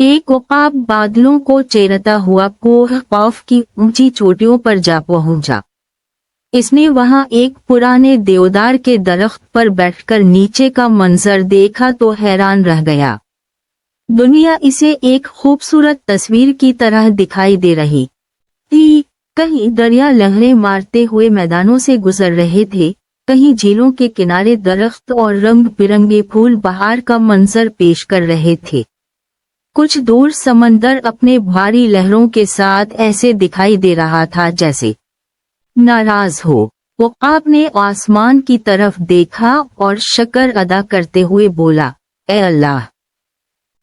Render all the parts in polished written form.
एक उक़ाब बादलों को चीरता हुआ कोह क़ौफ की ऊंची चोटियों पर जा पहुंचा। इसने वहां एक पुराने देवदार के दरख्त पर बैठकर नीचे का मंजर देखा तो हैरान रह गया। दुनिया इसे एक खूबसूरत तस्वीर की तरह दिखाई दे रही थी। कहीं दरिया लहरें मारते हुए मैदानों से गुजर रहे थे, कहीं झीलों के किनारे दरख्त और रंग बिरंगे फूल बहार का मंजर पेश कर रहे थे। कुछ दूर समंदर अपने भारी लहरों के साथ ऐसे दिखाई दे रहा था जैसे नाराज हो। उक़ाब ने आसमान की तरफ देखा और शुक्र अदा करते हुए बोला, ए अल्लाह,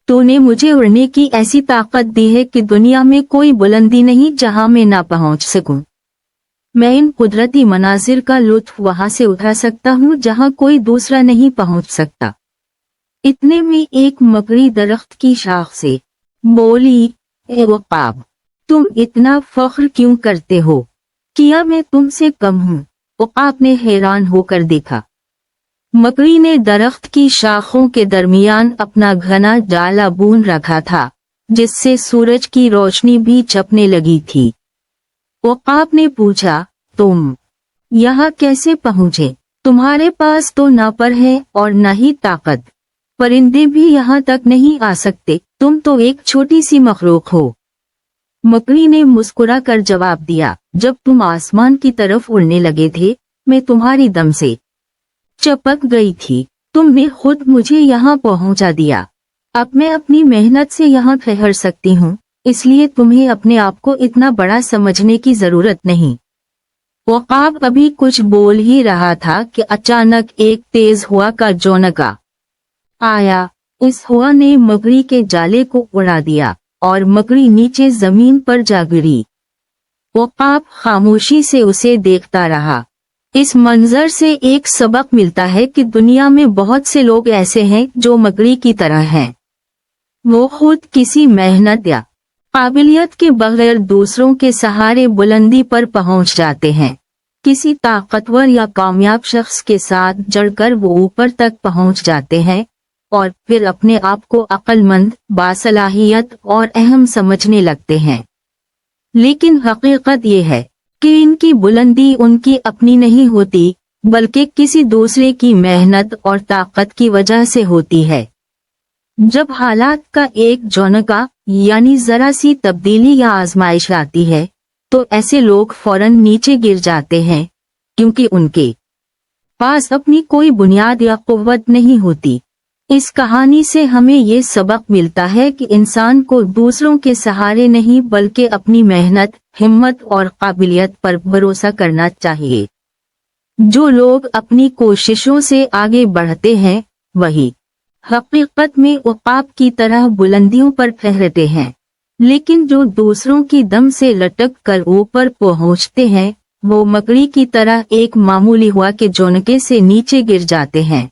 तूने मुझे उड़ने की ऐसी ताकत दी है कि दुनिया में कोई बुलंदी नहीं जहां मैं ना पहुंच सकूं। मैं इन कुदरती मनाजिर का लुत्फ वहां से उठा सकता हूं जहां कोई दूसरा नहीं पहुंच सकता। इतने में एक मकड़ी दरख्त की शाख से बोली, ए उक़ाब, तुम इतना फख्र क्यों करते हो? क्या मैं तुमसे कम हूँ? उक़ाब ने हैरान होकर देखा। मकड़ी ने दरख्त की शाखों के दरमियान अपना घना जाला बून रखा था, जिससे सूरज की रोशनी भी छपने लगी थी। उक़ाब ने पूछा, तुम यहाँ कैसे पहुँचे? तुम्हारे पास तो ना पर है और न ही ताकत। परिंदे भी यहाँ तक नहीं आ सकते, तुम तो एक छोटी सी मखलूक हो। मकड़ी ने मुस्कुरा कर जवाब दिया, जब तुम आसमान की तरफ उड़ने लगे थे, मैं तुम्हारी दम से चपक गई थी। तुमने खुद मुझे यहाँ पहुँचा दिया। अब मैं अपनी मेहनत से यहाँ ठहर सकती हूँ, इसलिए तुम्हें अपने आप को इतना बड़ा समझने की जरूरत नहीं। उक़ाब अभी कुछ बोल ही रहा था कि अचानक एक तेज हवा का झोंका आया। इस हवा ने मकड़ी के जाले को उड़ा दिया और मकड़ी नीचे जमीन पर जा गिरी। उक़ाब खामोशी से उसे देखता रहा। इस मंजर से एक सबक मिलता है कि दुनिया में बहुत से लोग ऐसे हैं जो मकड़ी की तरह हैं। वो खुद किसी मेहनत या काबिलियत के बगैर दूसरों के सहारे बुलंदी पर पहुंच जाते हैं। किसी ताकतवर या कामयाब शख्स के साथ जड़कर वो ऊपर तक पहुंच जाते हैं और फिर अपने आप को अक्लमंद, बासलाहियत और अहम समझने लगते हैं। लेकिन हकीकत ये है कि इनकी बुलंदी उनकी अपनी नहीं होती, बल्कि किसी दूसरे की मेहनत और ताकत की वजह से होती है। जब हालात का एक झोंका यानी जरा सी तब्दीली या आजमाइश आती है, तो ऐसे लोग फौरन नीचे गिर जाते हैं, क्योंकि उनके पास अपनी कोई बुनियाद या कुव्वत नहीं होती। इस कहानी से हमें ये सबक मिलता है कि इंसान को दूसरों के सहारे नहीं बल्कि अपनी मेहनत, हिम्मत और काबिलियत पर भरोसा करना चाहिए। जो लोग अपनी कोशिशों से आगे बढ़ते हैं, वही हकीकत में उक़ाब की तरह बुलंदियों पर ठहरते हैं। लेकिन जो दूसरों की दम से लटक कर ऊपर पहुंचते हैं, वो मकड़ी की तरह एक मामूली हवा के झोंके से नीचे गिर जाते हैं।